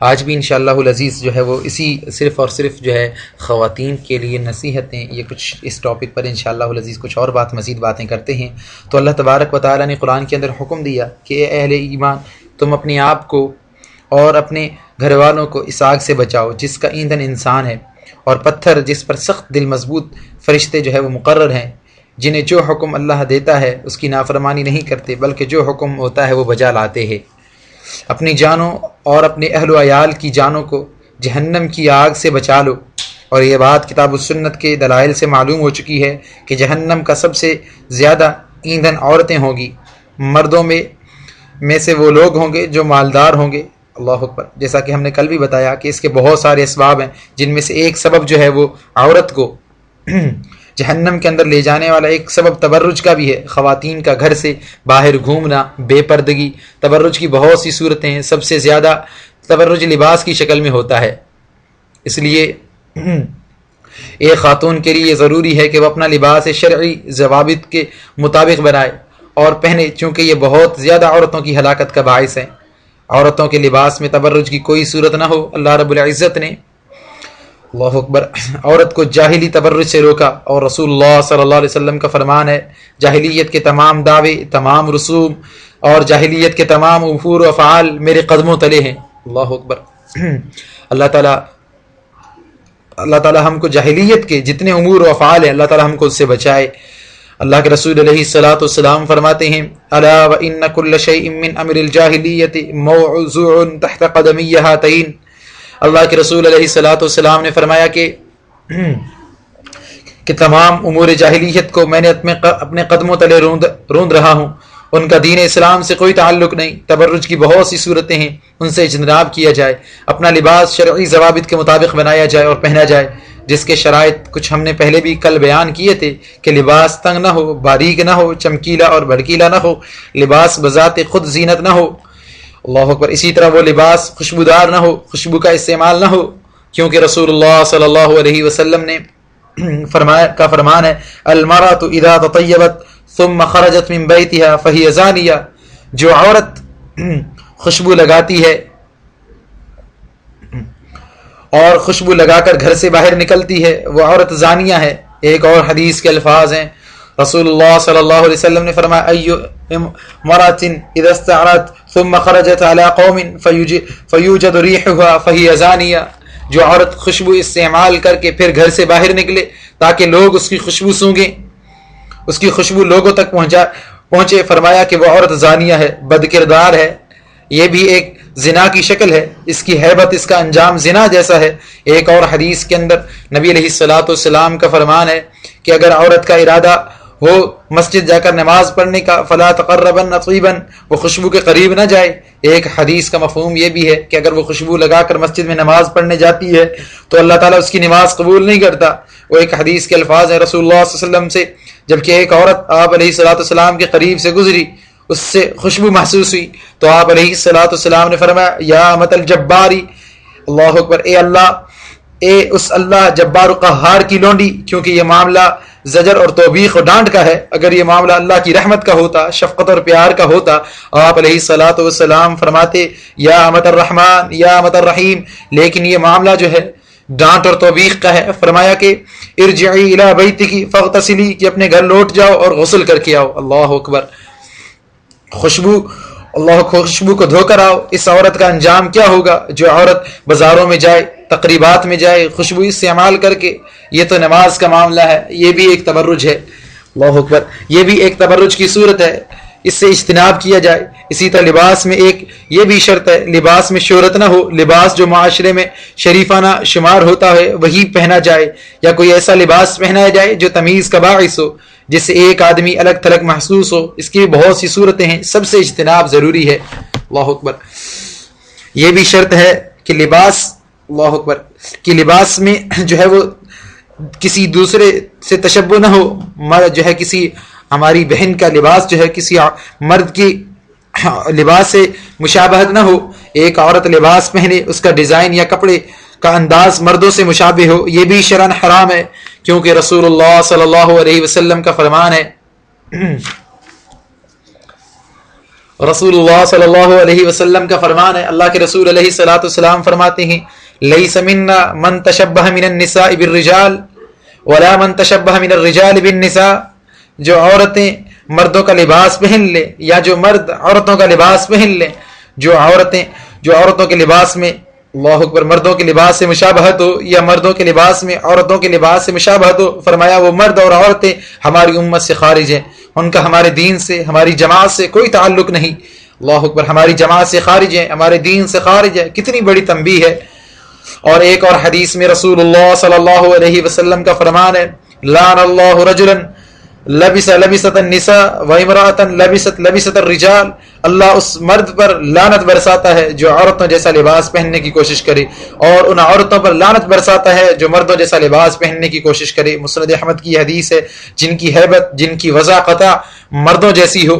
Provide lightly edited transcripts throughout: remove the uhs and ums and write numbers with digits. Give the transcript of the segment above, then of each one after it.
آج بھی انشاءاللہ العزیز جو ہے وہ اسی صرف اور صرف جو ہے خواتین کے لیے نصیحتیں، یہ کچھ اس ٹاپک پر انشاءاللہ العزیز کچھ اور مزید باتیں کرتے ہیں۔ تو اللہ تبارک و تعالیٰ نے قرآن کے اندر حکم دیا کہ اے اہل ایمان، تم اپنے آپ کو اور اپنے گھر والوں کو اس آگ سے بچاؤ جس کا ایندھن انسان ہے، اور پتھر جس پر سخت دل مضبوط فرشتے جو ہے وہ مقرر ہیں، جنہیں جو حکم اللہ دیتا ہے اس کی نافرمانی نہیں کرتے بلکہ جو حکم ہوتا ہے وہ بجا لاتے ہیں۔ اپنی جانوں اور اپنے اہل و عیال کی جانوں کو جہنم کی آگ سے بچا لو۔ اور یہ بات کتاب و سنت کے دلائل سے معلوم ہو چکی ہے کہ جہنم کا سب سے زیادہ ایندھن عورتیں ہوں گی۔ مردوں میں سے وہ لوگ ہوں گے جو مالدار ہوں گے۔ اللہ اکبر۔ جیسا کہ ہم نے کل بھی بتایا کہ اس کے بہت سارے اسباب ہیں، جن میں سے ایک سبب جو ہے وہ عورت کو جہنم کے اندر لے جانے والا ایک سبب تبرج کا بھی ہے۔ خواتین کا گھر سے باہر گھومنا، بے پردگی، تبرج کی بہت سی صورتیں ہیں۔ سب سے زیادہ تبرج لباس کی شکل میں ہوتا ہے۔ اس لیے ایک خاتون کے لیے ضروری ہے کہ وہ اپنا لباس شرعی ضوابط کے مطابق بنائے اور پہنے، چونکہ یہ بہت زیادہ عورتوں کی ہلاکت کا باعث ہے۔ عورتوں کے لباس میں تبرج کی کوئی صورت نہ ہو۔ اللہ رب العزت نے اللہ اکبر عورت کو جاہلی تبرج سے روکا، اور رسول اللہ صلی اللہ علیہ وسلم کا فرمان ہے، جاہلیت کے تمام دعوے، تمام رسوم اور جاہلیت کے تمام امور و افعال میرے قدموں تلے ہیں۔ اللہ اکبر۔ اللہ تعالی ہم کو جاہلیت کے جتنے امور و افعال ہیں، اللہ تعالی ہم کو اس سے بچائے۔ اللہ کے رسول علیہ الصلوۃ والسلام فرماتے ہیں، الا وان كل شيء من امر الجاہلیت موضوع تحت قدمی ہاتین۔ اللہ کے رسول علیہ الصلوۃ والسلام نے فرمایا کہ تمام امور جاہلیت کو میں نے اپنے قدموں تلے روند رہا ہوں۔ ان کا دین اسلام سے کوئی تعلق نہیں۔ تبرج کی بہت سی صورتیں ہیں، ان سے اجتناب کیا جائے۔ اپنا لباس شرعی ضوابط کے مطابق بنایا جائے اور پہنا جائے، جس کے شرائط کچھ ہم نے پہلے بھی کل بیان کیے تھے کہ لباس تنگ نہ ہو، باریک نہ ہو، چمکیلا اور بھڑکیلا نہ ہو، لباس بذات خود زینت نہ ہو۔ اللہ اکبر۔ اسی طرح وہ لباس خوشبودار نہ ہو، خوشبو کا استعمال نہ ہو، کیونکہ رسول اللہ صلی اللہ علیہ وسلم نے فرمان ہے، المرأة اذا تطیبت ثم خرجت من بیتها فہی زانیہ۔ جو عورت خوشبو لگاتی ہے اور خوشبو لگا کر گھر سے باہر نکلتی ہے، وہ عورت زانیہ ہے۔ ایک اور حدیث کے الفاظ ہیں، رسول اللہ صلی اللہ علیہ وسلم نے فرمایا، ایو امرأة اذا استعرت ثم خرجت على قوم فیوجد ریحها فہی زانیہ۔ جو عورت خوشبو استعمال کر کے پھر گھر سے باہر نکلے تاکہ لوگ اس کی خوشبو سونگیں، اس کی خوشبو لوگوں تک پہنچے، فرمایا کہ وہ عورت زانیہ ہے، بد کردار ہے۔ یہ بھی ایک زنا کی شکل ہے، اس کی ہیبت، اس کا انجام زنا جیسا ہے۔ ایک اور حدیث کے اندر نبی علیہ الصلوۃ والسلام کا فرمان ہے کہ اگر عورت کا ارادہ ہو مسجد جا کر نماز پڑھنے کا، فلا تقربن طیبا، وہ خوشبو کے قریب نہ جائے۔ ایک حدیث کا مفہوم یہ بھی ہے کہ اگر وہ خوشبو لگا کر مسجد میں نماز پڑھنے جاتی ہے تو اللہ تعالیٰ اس کی نماز قبول نہیں کرتا۔ وہ ایک حدیث کے الفاظ ہیں رسول اللہ صلی اللہ علیہ وسلم سے، جبکہ ایک عورت آپ علیہ الصلوۃ والسلام کے قریب سے گزری، اس سے خوشبو محسوس ہوئی تو آپ علیہ الصلوۃ والسلام نے فرمایا، یا امۃ الجباری، اللہ اکبر، اے اس اللہ جبار و قہار کی لونڈی، کیونکہ یہ معاملہ زجر اور توبیخ و ڈانٹ کا ہے۔ اگر یہ معاملہ اللہ کی رحمت کا ہوتا، شفقت اور پیار کا ہوتا، آپ علیہ الصلوۃ والسلام فرماتے، یا امۃ الرحمن، یا امۃ الرحیم، لیکن یہ معاملہ جو ہے ڈانٹ اور توبیخ کا ہے۔ فرمایا کہ ارجعی الی بیتکی فاغتسلی، کہ اپنے گھر لوٹ جاؤ اور غسل کر کے آؤ۔ اللہ اکبر۔ خوشبو کو دھو کر آؤ۔ اس عورت کا انجام کیا ہوگا؟ جو عورت بازاروں میں جائے، تقریبات میں جائے، خوشبو استعمال کر کے، یہ تو نماز کا معاملہ ہے، یہ بھی ایک تبرج ہے۔ اللہ اکبر۔ یہ بھی ایک تبرج کی صورت ہے، اس سے اجتناب کیا جائے۔ اسی طرح لباس میں ایک یہ بھی شرط ہے، لباس میں شہرت نہ ہو۔ لباس جو معاشرے میں شریفانہ شمار ہوتا ہے وہی پہنا جائے، یا کوئی ایسا لباس پہنا جائے جو تمیز کا باعث ہو، جس سے ایک آدمی الگ تھلگ محسوس ہو۔ اس کی بہت سی صورتیں ہیں، سب سے اجتناب ضروری ہے۔ اللہ اکبر۔ یہ بھی شرط ہے کہ اللہ اکبر، کہ لباس میں جو ہے وہ کسی دوسرے سے تشبہ نہ ہو۔ جو ہے کسی ہماری بہن کا لباس جو ہے کسی مرد کی لباس سے مشابہت نہ ہو۔ ایک عورت لباس پہنے، اس کا ڈیزائن یا کپڑے کا انداز مردوں سے مشابہ ہو، یہ بھی شرعاً حرام ہے، کیونکہ رسول اللہ صلی اللہ علیہ وسلم کا فرمان ہے، रसूलुल्लाह सल्लल्लाहु अलैहि वसल्लम का फरमान है, अल्लाह के रसूल अलैहि सलातु वस्सलाम फरमाते हैं, लैसा मिन्ना मन तशब्बह मिनन निसाइ बिर्रिजाल वला मन तशब्बह मिनर रिजाल बिन निसा। जो औरतें मर्दों का लिबास पहन ले या जो मर्द औरतों का लिबास पहन ले, जो औरतों के लिबास में अल्लाहु अकबर मर्दों के लिबास से मुशाबहत हो या मर्दों के लिबास में औरतों के लिबास से मुशाबहत हो, फरमाया वो मर्द और औरतें हमारी उम्मत से खारिज हैं, उनका हमारे दीन से हमारी जमात से कोई ताल्लुक नहीं। अल्लाहु अकबर, हमारी जमात से खारिज है, हमारे दीन से खारिज है। कितनी बड़ी तंबीह है। और एक और हदीस में रसूलुल्लाह सल्लल्लाहु अलैहि वसल्लम का फरमान है, लान अल्लाहु रजुलन लबिसतन निसा व इमरातन लबिसत रिजाल। अल्लाह उस मर्द पर लानत बरसाता है जो औरतों जैसा लिबास पहनने की कोशिश करे, और उन औरतों पर लानत बरसाता है जो मर्दों जैसा लिबास पहनने की कोशिश करे। मुस्नद अहमद की हदीस है, जिनकी हैबत, जिनकी वज़ाक़ता मर्दों जैसी हो,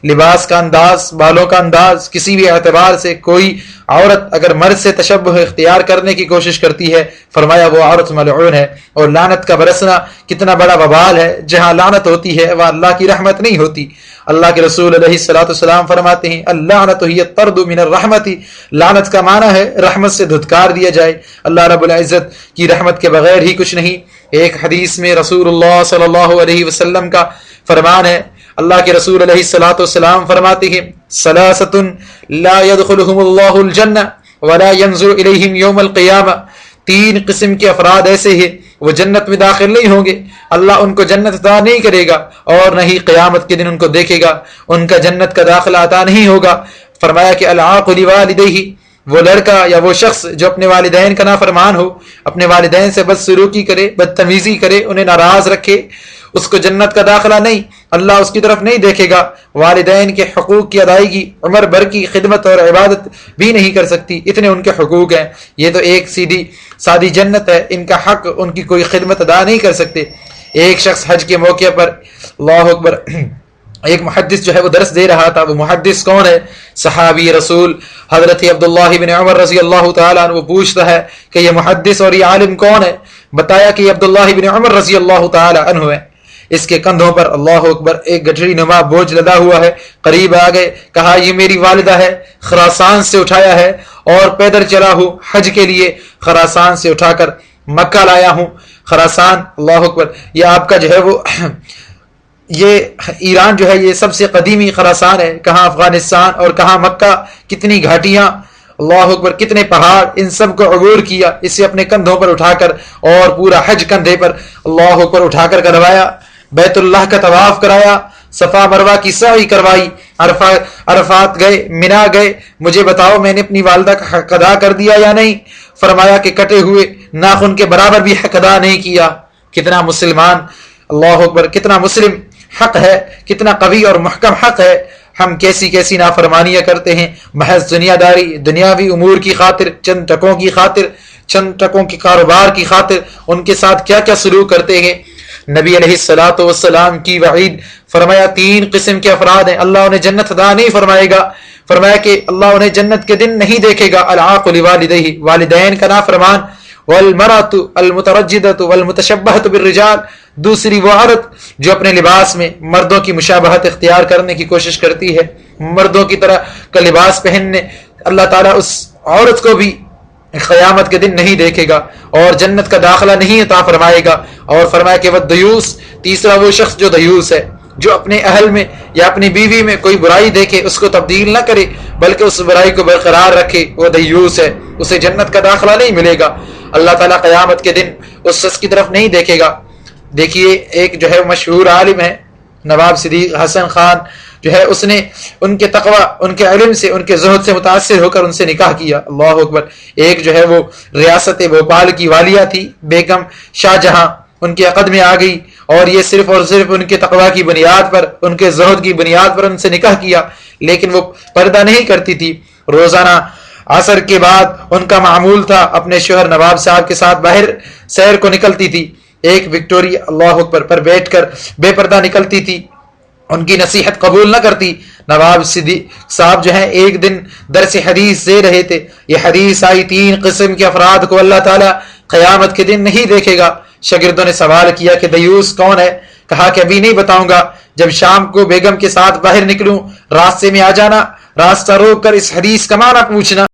लिबास का अंदाज, बालों का अंदाज, किसी भी एतबार से कोई औरत अगर मर्द से तशब्बुह इख्तियार करने की कोशिश करती है, फरमाया वो औरत मलऊन है। और लानत का बरसना कितना बड़ा वबाल है। जहाँ लानत होती है वह अल्लाह की रहमत नहीं होती। अल्लाह के रसूल अलैहिस्सलातु वस्सलाम फरमाते हैं, अल्लानतु हिय तर्दु मिनर रहमति। लानत का माना है रहमत से धुतकार दिया जाए। अल्लाह रब्बुल इज्जत की रहमत के बगैर ही कुछ नहीं। एक हदीस में रसूलुल्लाह सल्लल्लाहु अलैहि वसल्लम का फरमान है, अल्लाह के रसूल अलैहिस्सलातु वस्सलाम फरमाते हैं, सलासतुन ला यदखुलुहुमुल्लाहुल जन्नह वला यंजुरु इलैहिम यौमल क़ियामा। तीन किस्म के अफराद ऐसे हैं वो जन्नत में दाखिल नहीं होंगे, अल्लाह उनको जन्नत अता नहीं करेगा और नहीं क़यामत के दिन उनको देखेगा, उनका जन्नत का दाखिला अता नहीं होगा। फरमाया कि अल-आक़ु लिवालिदैहि, वो लड़का या वो शख्स जो अपने वालिदैन का नाफरमान हो, अपने वालिदैन से बदसलूकी करे, बदतमीजी करे, उन्हें नाराज रखे, उसको जन्नत का दाखिला नहीं, अल्लाह उसकी तरफ नहीं देखेगा। वालिदैन के हकूक की अदायगी उम्र भर की खिदमत और इबादत भी नहीं कर सकती, इतने उनके हकूक हैं। ये तो एक सीधी सादी जन्नत है, इनका हक, उनकी कोई खिदमत अदा नहीं कर सकते। एक शख्स हज के मौके पर, अल्लाहु अकबर, एक मुहद्दिस जो है वो दर्स दे रहा था। वो मुहद्दिस कौन है? सहाबी रसूल हजरत अब्दुल्लाह इब्न उमर रज़ी अल्लाह तआला अन्हु। वो पूछता है कि ये मुहद्दिस और ये आलिम कौन है? बताया कि अब्दुल्लाह इब्न उमर रज़ी अल्लाह तआला अन्हु है। इसके कंधों पर अल्लाहु अकबर एक गठरी नुमा बोझ लदा हुआ है। करीब आ गए, कहा ये मेरी वालिदा है, खरासान से उठाया है और पैदल चला हूँ हज के लिए, खरासान से उठाकर मक्का लाया हूँ। खरासान, अल्लाहु अकबर, ये आपका जो है वो ये ईरान जो है ये सबसे कदीमी खरासान है। कहाँ अफगानिस्तान और कहाँ मक्का, कितनी घाटियाँ, अल्लाहु अकबर, कितने पहाड़, इन सब को अबूर किया इसे अपने कंधों पर उठाकर, और पूरा हज कंधे पर अल्लाहु अकबर उठाकर करवाया। बैतुल्लाह का तवाफ कराया, सफा मरवा की सई करवाई, अरफात गए, मिना गए। मुझे बताओ मैंने अपनी वालिदा का हक अदा कर दिया या नहीं? फरमाया कि कटे हुए नाखून के बराबर भी हक अदा नहीं किया। कितना मुसलमान, अल्लाहु अकबर, कितना मुस्लिम हक है, कितना कवी और मुहकम हक है। हम कैसी कैसी नाफरमानियां करते हैं महज दुनियादारी, दुनियावी उमूर की खातिर, चंद टकों की खातिर, चंद टकों के कारोबार की खातिर उनके साथ क्या क्या सलूक करते हैं। नबी अलैहिस्सलातु वस्सलाम की वईद, फरमाया तीन किस्म के अफराद हैं, अल्लाह उन्हें जन्नत अदा नहीं फरमाएगा। फरमाया कि अल्लाह उन्हें जन्नत के दिन नहीं देखेगा। अल-आक़ु लिवालिदैहि, वालिदैन का नाफरमान, वल मरातु अल मुतरज्जिदतु वल मुतशब्बहतु बिर्रिजाल, दूसरी वो औरत जो अपने लिबास में मर्दों की मुशाबहत इख्तियार करने की कोशिश करती है, मर्दों की तरह का लिबास पहनने, अल्लाह ताला उस औरत को भी क़यामत के दिन नहीं देखेगा और जन्नत का दाखिला नहीं अता फरमाएगा। और फरमाया कि वह दयूस, तीसरा वो शख्स जो दयूस है, जो अपने अहल में या अपनी बीवी में कोई बुराई देखे उसको तब्दील न करे बल्कि उस बुराई को बरकरार रखे, वो दयूस है, उसे जन्नत का दाखिला नहीं मिलेगा। अल्लाह ताला क़यामत के दिन उस शख्स की तरफ नहीं देखेगा। देखिए एक जो है मशहूर आलिम है नवाब सिद्दीक हसन खान, जो है उसने उनके तकवा, उनके इल्म से, उनके ज़ुहद से मुतासिर होकर उनसे निकाह किया। अल्लाहु अकबर। एक जो है वो रियासत भोपाल की वालिया थी बेगम शाहजहां, उनके अक़द में आ गई और ये सिर्फ और सिर्फ उनके तकवा की बुनियाद पर, उनके ज़ुहद की बुनियाद पर उनसे निकाह किया। लेकिन वो पर्दा नहीं करती थी। रोजाना असर के बाद उनका मामूल था अपने शोहर नवाब साहब के साथ बाहर सैर को निकलती थी। एक विक्टोरिया, अल्लाहु अकबर, पर बैठकर बेपर्दा निकलती थी, उनकी नसीहत कबूल न करती। नवाब सिद्दीक साहब जो है एक दिन दरस हदीस दे रहे थे, ये हदीस आई तीन किस्म के अफराद को अल्लाह ताला क़यामत के दिन नहीं देखेगा। शागिर्दों ने सवाल किया कि दयूस कौन है? کہا کہ ابھی نہیں بتاؤں گا، جب شام کو بیگم کے ساتھ باہر نکلوں راستے میں آ جانا، راستہ روک کر اس حدیث کا معنی پوچھنا۔